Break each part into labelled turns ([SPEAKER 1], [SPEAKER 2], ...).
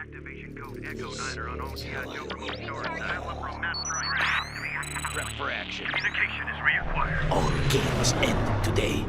[SPEAKER 1] Activation code Echo 9 on OTI Joe remote storage. Dial up from M.A.S.S drive.
[SPEAKER 2] Prep for action.
[SPEAKER 1] Communication is reacquired.
[SPEAKER 3] All games end today.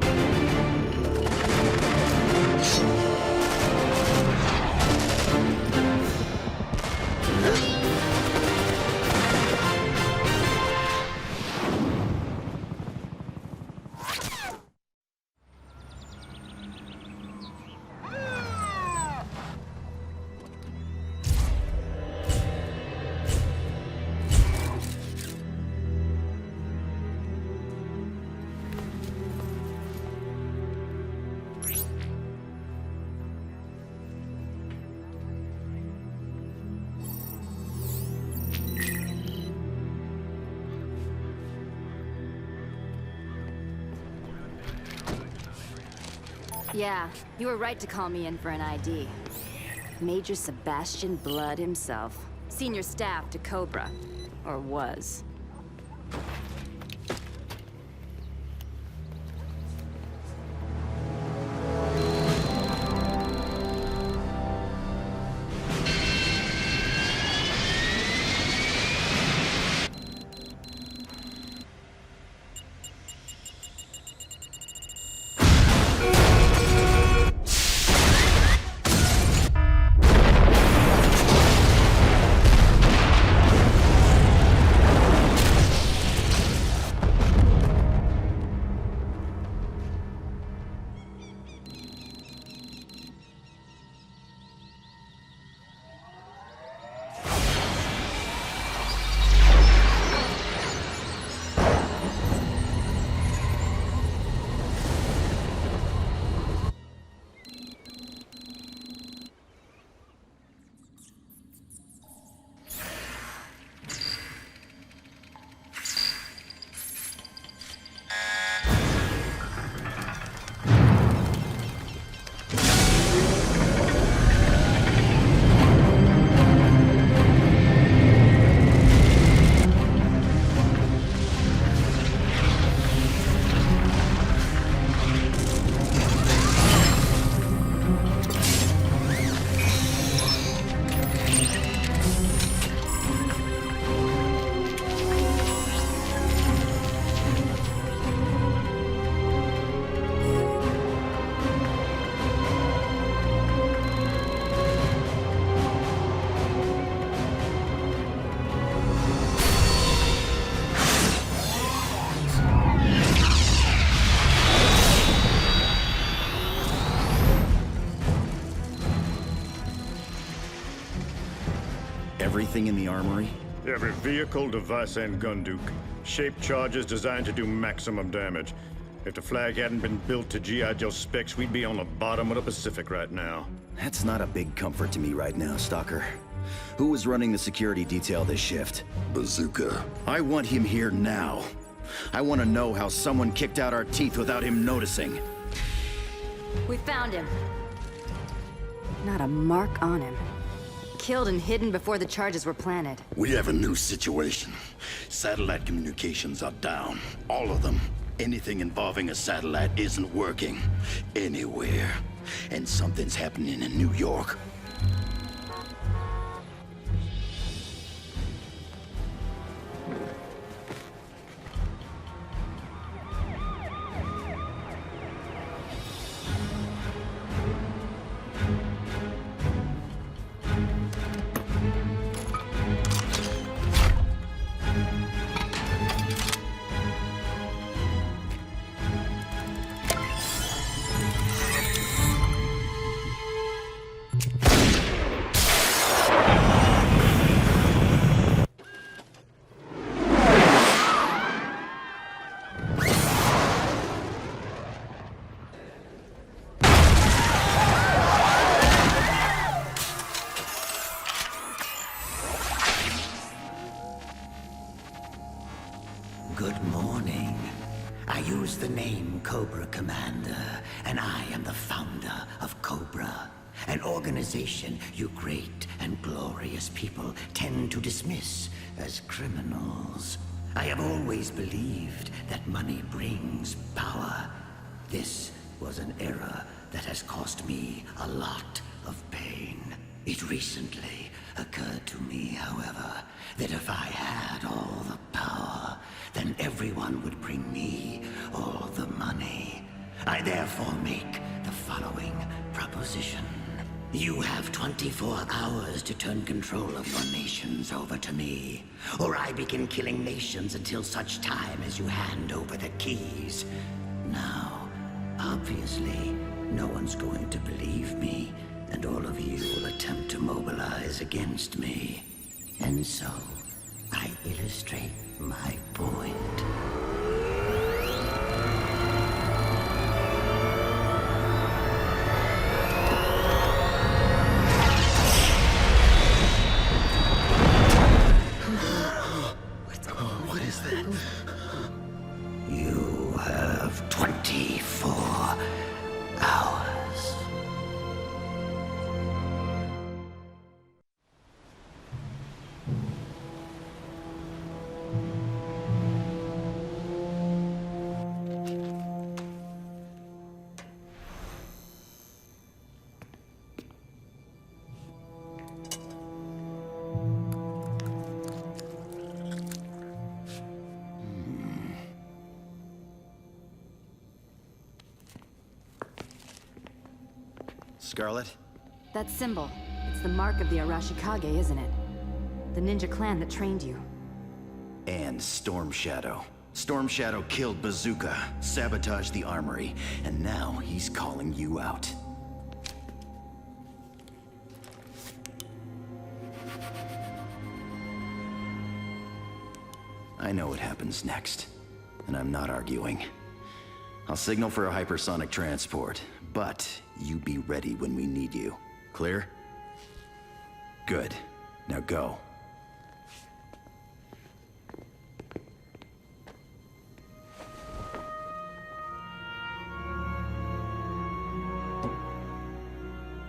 [SPEAKER 4] Yeah, you were right to call me in for an ID. Major Sebastian Blood himself. Senior staff to Cobra. Or was.
[SPEAKER 5] Everything in the armory?
[SPEAKER 6] Every vehicle, device, and gun, Duke. Shaped charges designed to do maximum damage. If the flag hadn't been built to G.I. Joe specs, we'd be on the bottom of the Pacific right now.
[SPEAKER 5] That's not a big comfort to me right now, Stalker. Who was running the security detail this shift?
[SPEAKER 7] Bazooka.
[SPEAKER 5] I want him here now. I want to know how someone kicked out our teeth without him noticing.
[SPEAKER 4] We found him. Not a mark on him. Killed and hidden before the charges were planted.
[SPEAKER 7] We have a new situation. Satellite communications are down. All of them. Anything involving a satellite isn't working. Anywhere. And something's happening in New York.
[SPEAKER 3] Good morning. I use the name Cobra Commander, and I am the founder of Cobra, an organization you great and glorious people tend to dismiss as criminals. I have always believed that money brings power. This was an error that has cost me a lot of pain. It recently occurred to me, however, that if I had all the power, then everyone would bring me all the money. I therefore make the following proposition. You have 24 hours to turn control of your nations over to me, or I begin killing nations until such time as you hand over the keys. Now, obviously, no one's going to believe me, and all of you will attempt to mobilize against me. And so, I illustrate my point.
[SPEAKER 5] What is that?
[SPEAKER 3] You have 24 hours.
[SPEAKER 5] Scarlet?
[SPEAKER 4] That symbol. It's the mark of the Arashikage, isn't it? The ninja clan that trained you.
[SPEAKER 5] And Storm Shadow. Storm Shadow killed Bazooka, sabotaged the armory, and now he's calling you out. I know what happens next, and I'm not arguing. I'll signal for a hypersonic transport, but you be ready when we need you. Clear? Good. Now go.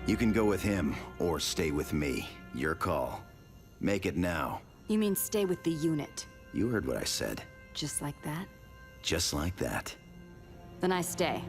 [SPEAKER 5] You can go with him, or stay with me. Your call. Make it now.
[SPEAKER 4] You mean stay with the unit?
[SPEAKER 5] You heard what I said.
[SPEAKER 4] Just like that?
[SPEAKER 5] Just like that.
[SPEAKER 4] Then I stay.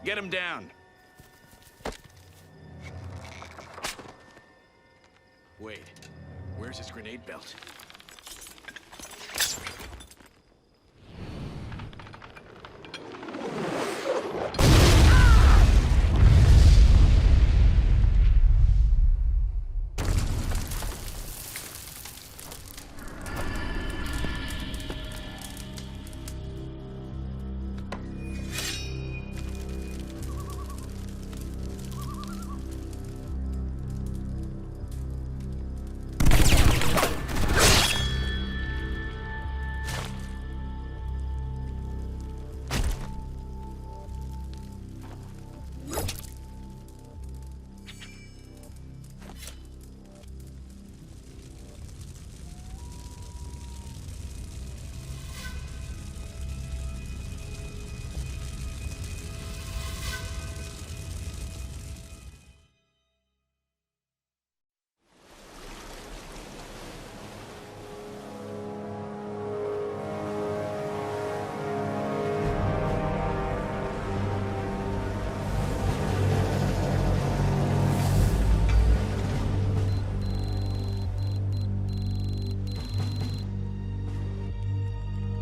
[SPEAKER 2] Get him down. Wait, where's his grenade belt?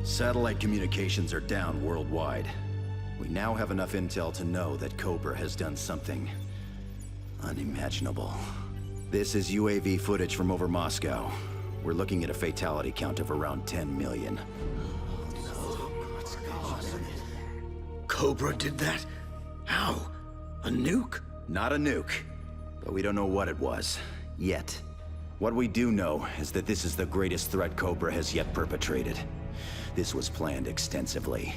[SPEAKER 5] Satellite communications are down worldwide. We now have enough intel to know that Cobra has done something unimaginable. This is UAV footage from over Moscow. We're looking at a fatality count of around 10 million.
[SPEAKER 7] Cobra did that? How? A nuke?
[SPEAKER 5] Not a nuke, but we don't know what it was, yet. What we do know is that this is the greatest threat Cobra has yet perpetrated. This was planned extensively.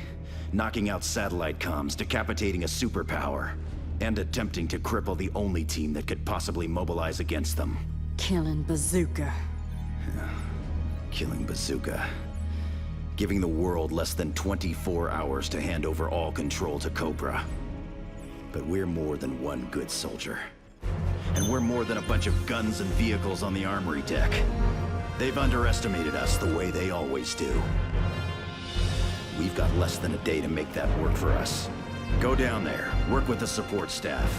[SPEAKER 5] Knocking out satellite comms, decapitating a superpower, and attempting to cripple the only team that could possibly mobilize against them.
[SPEAKER 4] Killing Bazooka.
[SPEAKER 5] Killing Bazooka. Giving the world less than 24 hours to hand over all control to Cobra. But we're more than one good soldier. And we're more than a bunch of guns and vehicles on the armory deck. They've underestimated us the way they always do. We've got less than a day to make that work for us. Go down there, work with the support staff.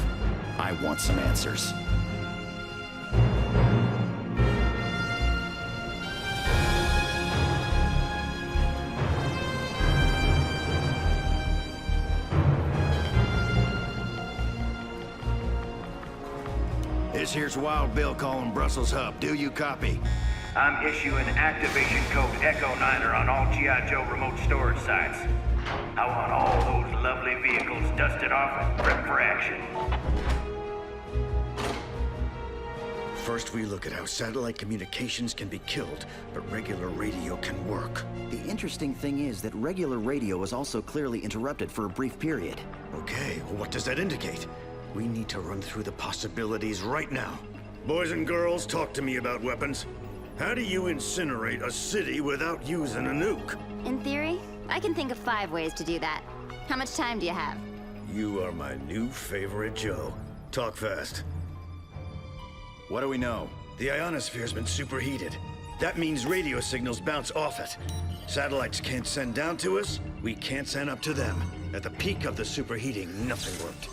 [SPEAKER 5] I want some answers. This here's Wild Bill calling Brussels Hub. Do you copy?
[SPEAKER 1] I'm issuing activation code Echo 9er on all G.I. Joe remote storage sites. I want all those lovely vehicles dusted off and prepped for action.
[SPEAKER 7] First, we look at how satellite communications can be killed, but regular radio can work.
[SPEAKER 5] The interesting thing is that regular radio is also clearly interrupted for a brief period.
[SPEAKER 7] Okay, well, what does that indicate? We need to run through the possibilities right now.
[SPEAKER 6] Boys and girls, talk to me about weapons. How do you incinerate a city without using a nuke?
[SPEAKER 4] In theory, I can think of 5 ways to do that. How much time do you have?
[SPEAKER 6] You are my new favorite Joe. Talk fast.
[SPEAKER 5] What do we know?
[SPEAKER 7] The ionosphere's been superheated. That means radio signals bounce off it. Satellites can't send down to us, we can't send up to them. At the peak of the superheating, nothing worked.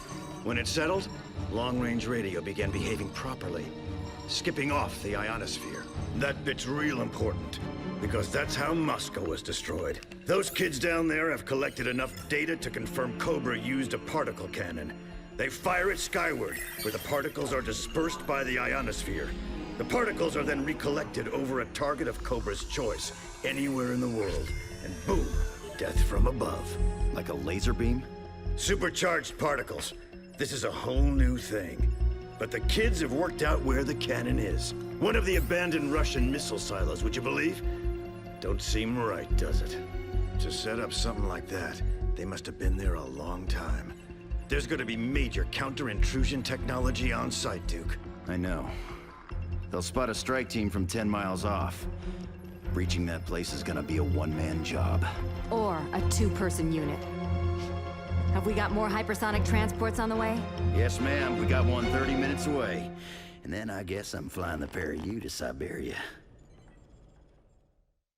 [SPEAKER 7] When it settled, long-range radio began behaving properly, skipping off the ionosphere.
[SPEAKER 6] That bit's real important, because that's how Moscow was destroyed. Those kids down there have collected enough data to confirm Cobra used a particle cannon. They fire it skyward, where the particles are dispersed by the ionosphere. The particles are then recollected over a target of Cobra's choice, anywhere in the world, and boom, death from above.
[SPEAKER 5] Like a laser beam?
[SPEAKER 6] Supercharged particles. This is a whole new thing. But the kids have worked out where the cannon is. One of the abandoned Russian missile silos, would you believe? Don't seem right, does it? To set up something like that, they must have been there a long time. There's gonna be major counter-intrusion technology on site, Duke.
[SPEAKER 5] I know. They'll spot a strike team from 10 miles off. Breaching that place is gonna be a one-man job.
[SPEAKER 4] Or a 2-person unit. Have we got more hypersonic transports on the way?
[SPEAKER 5] Yes, ma'am. We got one 30 minutes away. And then I guess I'm flying the pair of you to Siberia.